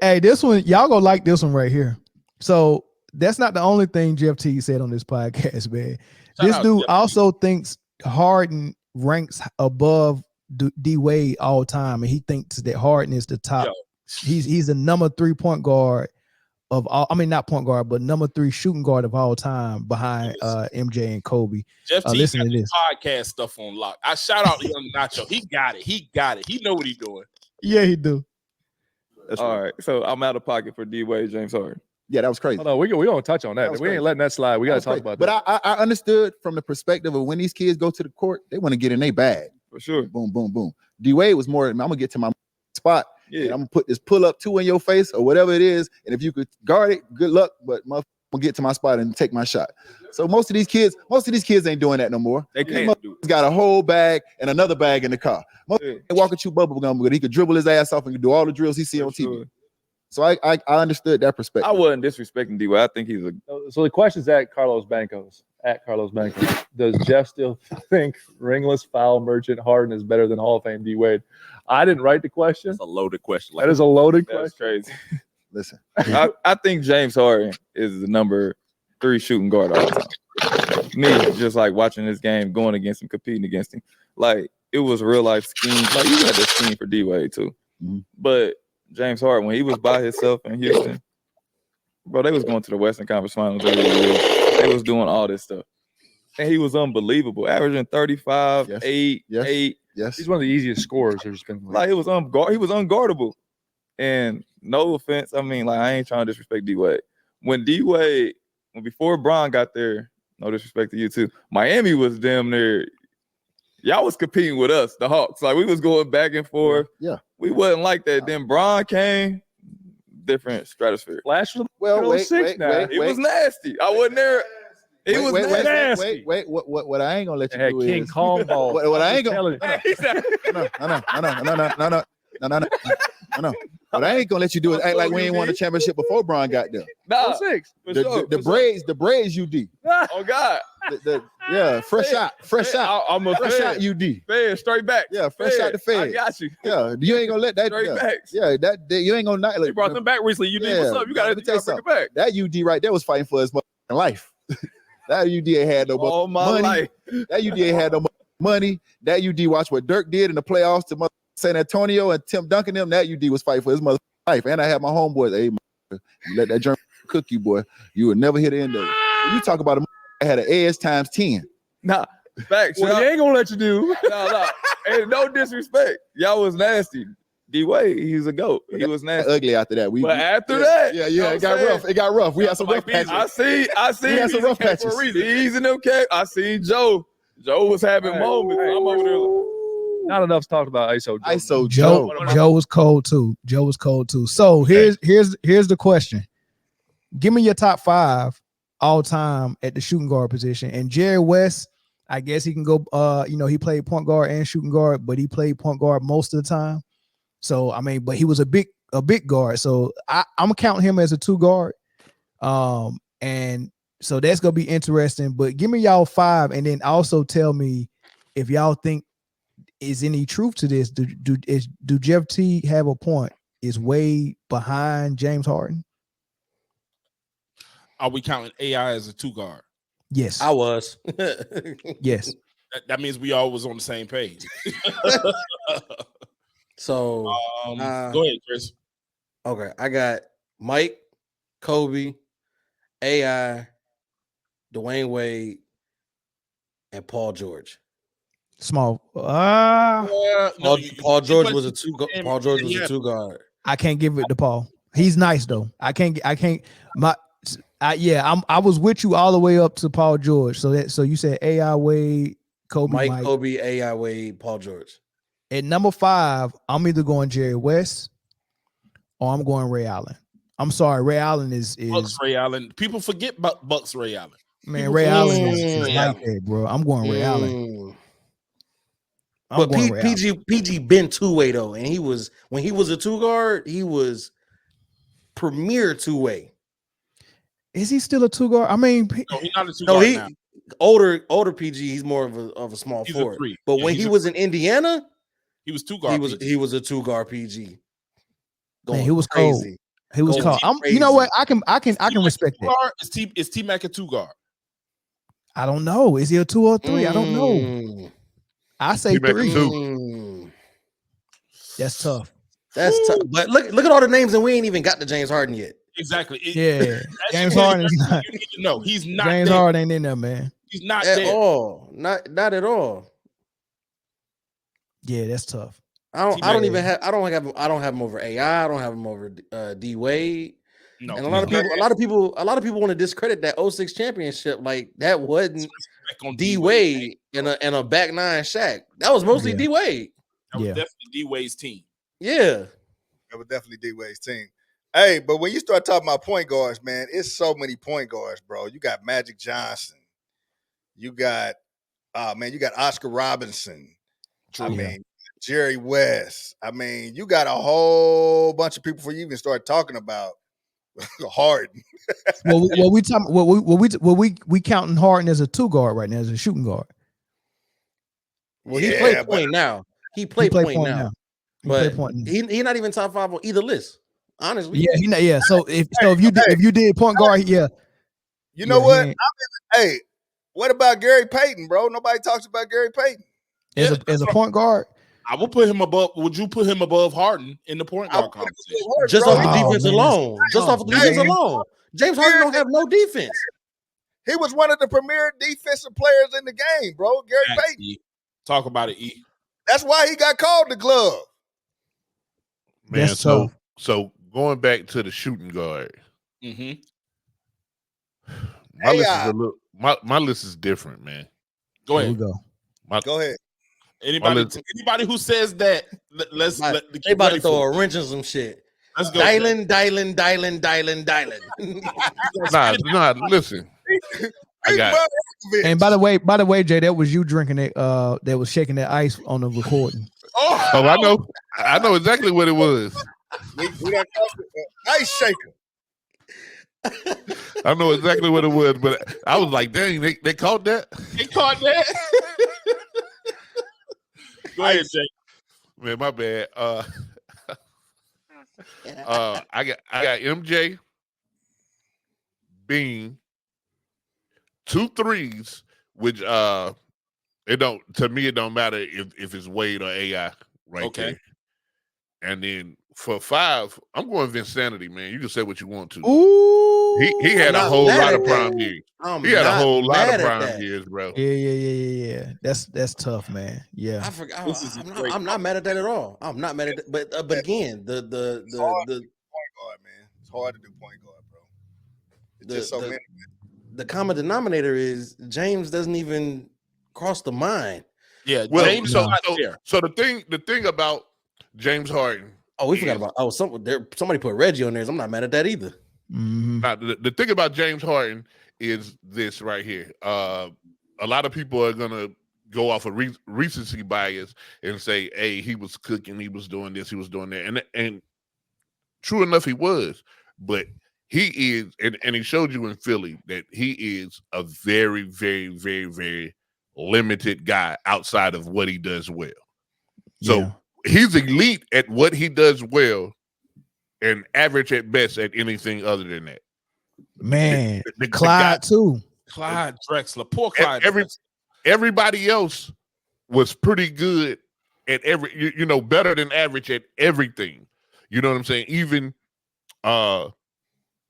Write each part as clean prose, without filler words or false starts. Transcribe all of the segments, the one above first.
Hey, this one, y'all gonna like this one right here. So that's not the only thing Jeff Teague said on this podcast, man. This dude also thinks Harden ranks above D Wade all time, and he thinks that Harden is the top. He's the number 3 point guard of all. I mean, not point guard, but number 3 shooting guard of all time behind MJ and Kobe. Jeff Teague got the podcast stuff on lock. I shout out to Young Nacho. He got it. He know what he's doing. Yeah, he do. That's all right. So I'm out of pocket for D Wade, James Harden. Yeah, that was crazy. No, we don't touch on that. We ain't letting that slide. We got to talk about that. But I understood from the perspective of when these kids go to the court, they want to get in their bag. For sure. Boom, boom, boom. D Wade was more, I'm going to get to my spot. Yeah. I'm going to put this pull up 2 in your face or whatever it is. And if you could guard it, good luck. But I'm going to get to my spot and take my shot. So most of these kids ain't doing that no more. They can't do it. Got a whole bag and another bag in the car. Most walking through bubble gum, but he could dribble his ass off and do all the drills he see on TV. So I understood that perspective. I wasn't disrespecting D Wade. I think he's a. So the question's at Carlos Bancos. Does Jeff still think ringless foul merchant Harden is better than Hall of Fame D Wade? I didn't write the question. That's a loaded question. That is a loaded question. That's crazy. Listen, I think James Harden is the number 3 shooting guard all the time. Me, just like watching this game, going against him, competing against him. Like, it was real life schemes. Like, you had the scheme for D Wade too. Mm-hmm. But James Harden, when he was by himself in Houston, bro, they was going to the Western Conference Finals every year. They was doing all this stuff. And he was unbelievable, averaging 35, 8. Yes. He's one of the easiest scorers there's been. Like, he was unguardable. And no offense, I mean, like, I ain't trying to disrespect D Wade. When before Bron got there, no disrespect to you too, Miami was damn near. Y'all was competing with us, the Hawks. Like, we was going back and forth. Yeah. We wasn't like that. Then Bron came, different stratosphere. Last was wait, now. It was nasty. I wasn't there. It was nasty. Wait. What I ain't gonna let you do is King Kong ball. What I ain't gonna no. What I ain't gonna let you do is act like we ain't won the championship before Bron got there. Nah, 06. The braids UD. Oh God. Fresh shot. I'm a fresh fan. shot UD. Fed straight back. Yeah, fresh shot the Fed. I got you. Yeah, you ain't gonna let that. Straight backs. Yeah, that you ain't gonna not. They brought them back recently. You did what's up? You gotta bring it back. That UD right there was fighting for his life. That UD ain't had no all my money. Life. That UD ain't had no money. That UD watched what Dirk did in the playoffs to San Antonio and Tim Duncan them. That UD was fighting for his mother life. And I had my homeboys. Hey, you let that German cook you, boy. You would never hit the end of it. You talk about a that had an edge times 10. Nah, facts. Well, he ain't gonna let you do. No. Hey, no disrespect. Y'all was nasty. D Wade, he's a goat. He was nasty. Ugly after that. After that, it got rough. It got rough. We had some rough patches. I see. We had some rough patches. He's in them case. I seen Joe. Joe was having moments. I'm over there. Not enough talked about ISO Joe. Joe was cold too. So here's the question. Give me your top 5 all time at the shooting guard position. And Jerry West, I guess he can go. He played point guard and shooting guard, but he played point guard most of the time. So I mean, but he was a big guard. So I'm gonna count him as a 2 guard. And so that's gonna be interesting. But give me y'all 5, and then also tell me if y'all think is any truth to this. Do Jeff Teague have a point? Is Wade behind James Harden? Are we counting AI as a 2 guard? Yes, I was. Yes, that means we all was on the same page. So go ahead, Chris. Okay, I got Mike, Kobe, AI, Dwayne Wade, and Paul George. Small. Paul George was a 2 guard. Paul George was a 2 guard. I can't give it to Paul. He's nice though. I was with you all the way up to Paul George. So you said AI, Wade, Kobe, Mike, Kobe, AI, Wade, Paul George. At number 5, I'm either going Jerry West or I'm going Ray Allen. I'm sorry, Ray Allen is Bucks Ray Allen. People forget about Bucks Ray Allen. Man, Ray Allen is like that, bro. I'm going Ray Allen. But PG been 2-way though, and when he was a 2 guard, he was premier 2-way. Is he still a 2 guard? I mean, no, he's not a 2 guard now. Older PG, he's more of a small forward. But when he was in Indiana, he was 2 guard. He was a 2 guard PG. going Man, he was cold. crazy. He was Going cold. crazy. You know what? I can respect that. Is T-Mac a 2 guard? I don't know. Is he a 2 or 3? I don't know. Mm. I say T-Mac a 3. 2. Mm. That's tough. That's tough. But look at all the names, and we ain't even got to James Harden yet. Exactly. Yeah, James Harden is not. No, he's not. James there. Harden ain't in there, man. He's not At there. all. Not at all. Yeah, that's tough. I don't have him over AI. I don't have him over D Wade. No, And a lot of people want to discredit that 06 championship. Like that wasn't D Wade and a back nine Shaq. That was mostly D Wade. That was definitely D Wade's team. Yeah. That was definitely D Wade's team. Hey, but when you start talking about point guards, man, it's so many point guards, bro. You got Magic Johnson. You got you got Oscar Robinson. True. I mean, Jerry West. I mean, you got a whole bunch of people before you even start talking about Harden. Well, we counting Harden as a 2 guard right now, as a shooting guard. Well, he played point now. He played point now. But he not even top 5 on either list. Honestly, yeah. So if you did point guard, you know what? Hey, what about Gary Payton, bro? Nobody talks about Gary Payton as a point guard. I will put him above. Would you put him above Harden in the point guard conversation? Just off the defense alone. Just off the defense alone. James Harden don't have no defense. He was one of the premier defensive players in the game, bro. Gary Payton. Talk about it, E. That's why he got called the glove. Man, so going back to the shooting guard. Mm-hmm. My list is a little. My list is different, man. Go ahead. Go ahead. Anybody who says that, they about to throw a wrench in some shit. Let's go. Dialing. Nah, listen. I got it. And by the way, Jay, that was you drinking it. That was shaking that ice on the recording. Oh, I know exactly what it was. We got ice shaker. I know exactly what it was, but I was like, dang, they caught that. They caught that. Go ahead, Jay. Man, my bad. I got MJ, Bean, 2 threes, which it don't matter if it's Wade or AI right there. And then for 5, I'm going Vinsanity, man. You can say what you want to. Ooh, he had a whole lot of prime years. He had a whole lot of prime years, bro. Yeah. That's tough, man. Yeah. I forgot. I'm not mad at that at all. I'm not mad at that. But again, the point guard, man. It's hard to do point guard, bro. It's just so many. The common denominator is James doesn't even cross the mind. Yeah, well, James. So the thing about James Harden. Oh, we forgot about. Somebody put Reggie on there. I'm not mad at that either. Mm-hmm. Now, the thing about James Harden is this right here. A lot of people are gonna go off of recency bias and say, "Hey, he was cooking, he was doing this, he was doing that," and true enough, he was. But he is, and he showed you in Philly that he is a very, very, very, very limited guy outside of what he does well. So he's elite at what he does well, and average at best at anything other than that. Man, Clyde too. Clyde Drexler. Poor Clyde. Everybody else was pretty good at better than average at everything. You know what I'm saying? Even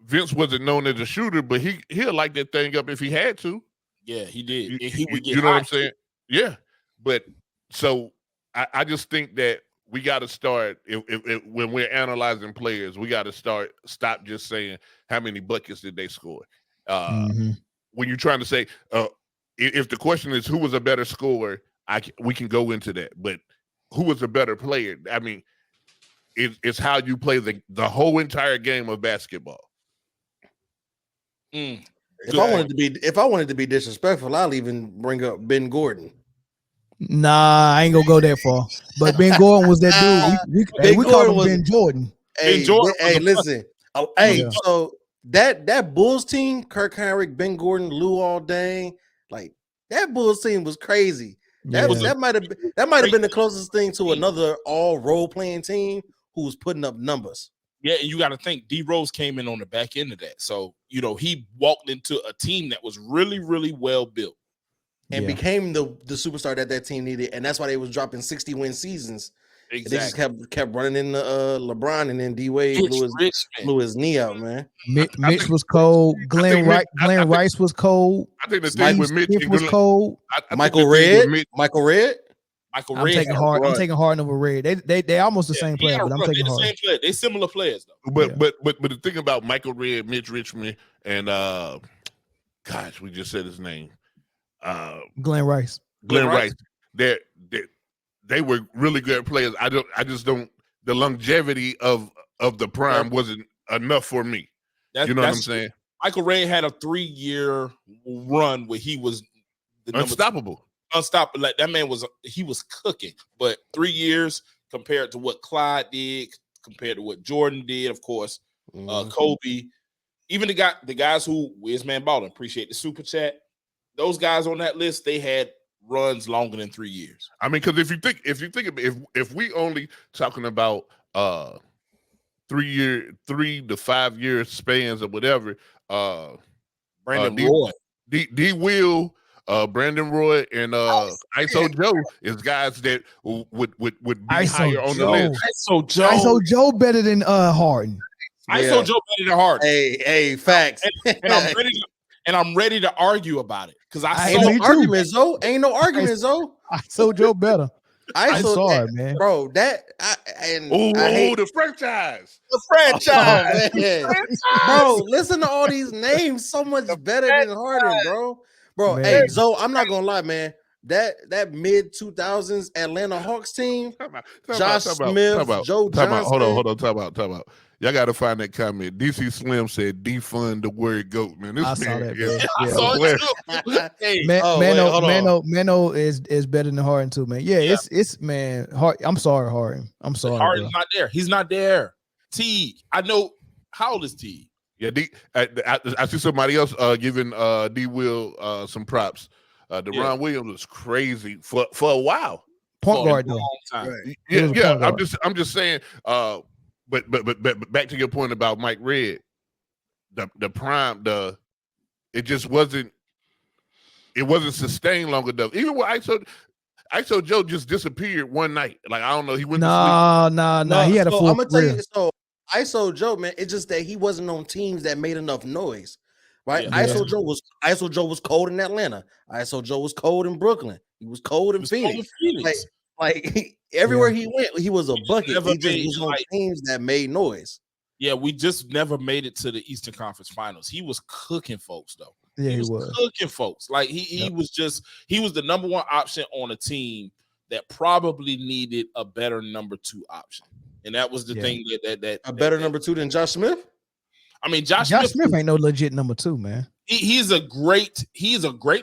Vince wasn't known as a shooter, but he'll light that thing up if he had to. Yeah, he did. He would get you know what I'm saying? Yeah. But so I just think that we got to start if when we're analyzing players, we got to stop just saying how many buckets did they score. When you're trying to say if the question is who was a better scorer, we can go into that. But who was a better player? I mean, it's how you play the whole entire game of basketball. If I wanted to be disrespectful, I'll even bring up Ben Gordon. Nah, I ain't gonna go that far. But Ben Gordon was that dude. We called him Ben Jordan. Hey, listen. So that Bulls team, Kirk Henrik, Ben Gordon, Lou Aldang, like that Bulls team was crazy. That might have been the closest thing to another all role playing team who was putting up numbers. Yeah, and you got to think D Rose came in on the back end of that. So, he walked into a team that was really, really well built. And became the superstar that team needed. And that's why they was dropping 60-win seasons. Exactly. They just kept running into LeBron, and then D Wade blew his knee out, man. Mitch was cold. Glenn Rice was cold. I think the thing with Mitch was cold. Michael Redd. I'm taking Harden over Red. They almost the same player, but I'm taking Harden. They similar players though. But the thing about Michael Redd, Mitch Richmond, and gosh, we just said his name. Glenn Rice. Glenn Rice. They were really good players. I just don't. The longevity of the prime wasn't enough for me. You know what I'm saying? Michael Redd had a 3-year run where he was unstoppable. Like that man was cooking. But 3 years compared to what Clyde did, compared to what Jordan did, of course, Kobe, even the guys who Wiz Man Ballin, appreciate the super chat. Those guys on that list, they had runs longer than 3 years. I mean, because if you think if we only talking about 3 to 5 year spans or whatever, Brandon Roy, D Will, Brandon Roy, and ISO Joe is guys that would be ISO higher on the list. ISO Joe better than Harden. ISO Joe better than Harden. Hey, facts. And I'm ready to argue about it because ain't no arguments, though. ISO Joe better. I'm sorry, man. Bro, the franchise. The franchise. Bro, listen to all these names. So much better than Harden, bro. Bro, Man. hey, Zoe, I'm not gonna lie, man. That mid 2000s Atlanta Hawks team, Josh Smith, Joe Johnson. Hold on. Time out. Y'all got to find that comment. DC Slim said defund the word GOAT, man. I saw that, man. I saw it too. Hey, Mano is better than Harden too, man. Yeah. It's man. I'm sorry, Harden. I'm sorry. Harden's not there. He's not there. Teague. I know. How old is Teague? Yeah, I see somebody else giving D Will some props. Deron Williams was crazy for a while. Point guard though. Yeah. I'm just saying. But back to your point about Mike Redd, the prime, it just wasn't sustained long enough. Even with ISO Joe just disappeared one night. Like I don't know, he went to sleep. No. He had a full I'm gonna tell career. you. So ISO Joe, man, it's just that he wasn't on teams that made enough noise. Right? Yeah. ISO Joe was cold in Atlanta. ISO Joe was cold in Brooklyn. He was cold in Phoenix. Like everywhere he went, he was a bucket. He just was on teams that made noise. Yeah, we just never made it to the Eastern Conference Finals. He was cooking folks though. Yeah, he was cooking folks. Like he was the number one option on a team that probably needed a better number 2 option. And that was the thing that a better number 2 than Josh Smith. I mean, Josh Smith ain't no legit number 2, man. He's a great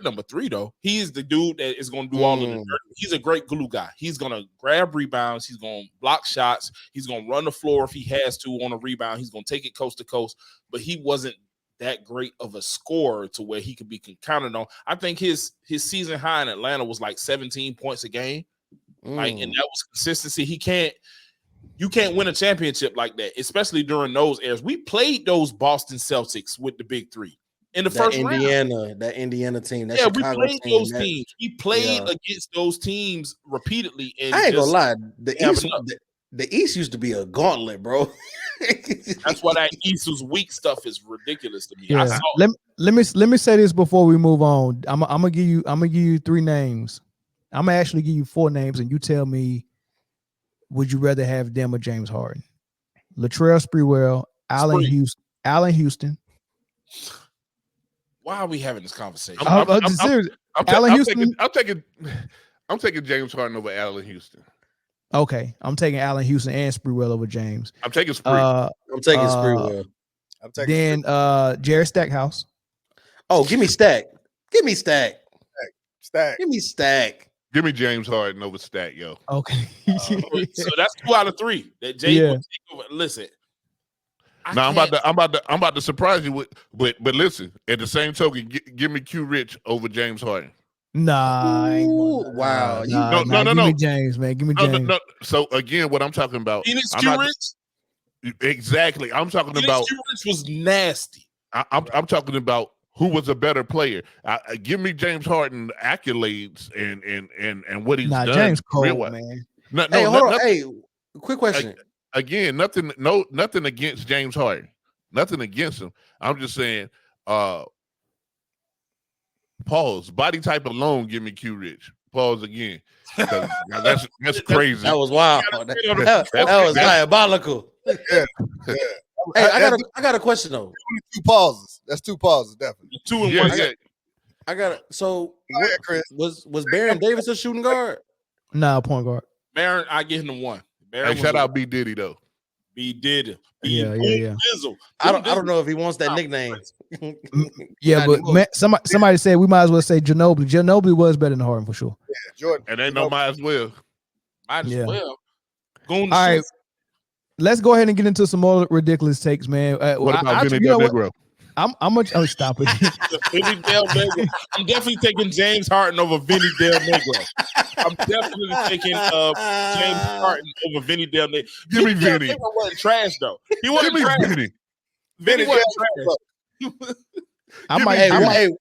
number 3 though. He's the dude that is going to do all of the dirt. He's a great glue guy. He's going to grab rebounds. He's going to block shots. He's going to run the floor if he has to on a rebound. He's going to take it coast to coast. But he wasn't that great of a scorer to where he could be counted on. I think his season high in Atlanta was like 17 points a game. Like, and that was consistency. You can't win a championship like that, especially during those eras. We played those Boston Celtics with the big 3 in the first round. That Indiana team. That we played those teams. We played against those teams repeatedly. And I ain't gonna lie, the East used to be a gauntlet, bro. That's why that East's weak stuff is ridiculous to me. Yeah. Let me say this before we move on. I'm gonna give you 3 names. I'm gonna actually give you 4 names, and you tell me. Would you rather have them or James Harden? Latrell Sprewell, Allen Houston. Why are we having this conversation? I'm taking James Harden over Allen Houston. Okay, I'm taking Allen Houston and Sprewell over James. I'm taking Sprewell. I'm taking Sprewell. Then Jared Stackhouse. Oh, give me Stack. Give me Stack. Stack. Give me Stack. Give me James Harden over Stat, yo. Okay. So that's 2 out of 3 that Jay will take over. Listen. I'm about to surprise you with, but listen. At the same token, give me Q Rich over James Harden. Nah. Wow. No. Give me James, man. Give me James. No. So again, what I'm talking about. Phoenix Q Rich. Exactly. I'm talking about. This was nasty. I'm talking about who was a better player. Give me James Harden accolades and what he's done. James cold, man. Hey, hold on. Hey, quick question. Again, nothing against James Harden. Nothing against him. I'm just saying, pause. Body type alone, give me Q Rich. Pause again. That's crazy. That was wild. That was diabolical. Yeah. Hey, I got a question though. 2 pauses. That's 2 pauses, definitely. 2 and 1. I got it. So Chris. was Baron Davis a shooting guard? No, point guard. Baron, I give him the 1. Hey, shout out B Diddy though. B Diddy. Yeah. I don't know if he wants that nickname. Yeah, but somebody said we might as well say Ginobili. Ginobili was better than Harden for sure. Yeah, Jordan. And ain't no might as well. Might as well. All right. Let's go ahead and get into some more ridiculous takes, man. What about Vinny Del Negro? I'm much. Oh, stop it. Vinny Del Negro. I'm definitely taking James Harden over Vinny Del Negro. I'm definitely taking James Harden over Vinny Del Negro. Give me Vinny. Del Negro wasn't trash though. He wasn't trash. Vinny wasn't trash.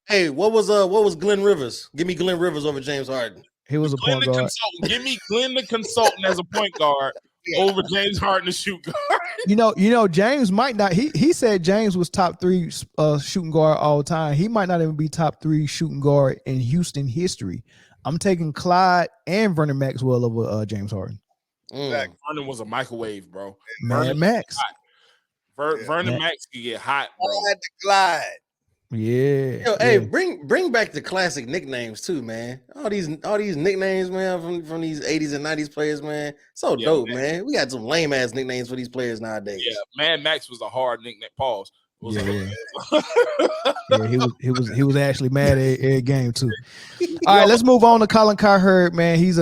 Hey, what was Glenn Rivers? Give me Glenn Rivers over James Harden. He was a point guard. Give me Glenn the consultant as a point guard over James Harden the shoot guard. You know, James might not. He said James was top 3 shooting guard all time. He might not even be top 3 shooting guard in Houston history. I'm taking Clyde and Vernon Maxwell over James Harden. Vernon was a microwave, bro. Mad Max. Vernon Max can get hot, bro. I had to glide. Yeah. Yo, hey, bring back the classic nicknames too, man. All these nicknames, man, from these 80s and 90s players, man. So dope, man. We got some lame ass nicknames for these players nowadays. Yeah, Mad Max was a hard nickname. Pause. Yeah, he was actually mad at game too. All right, let's move on to Colin Cowherd, man. He's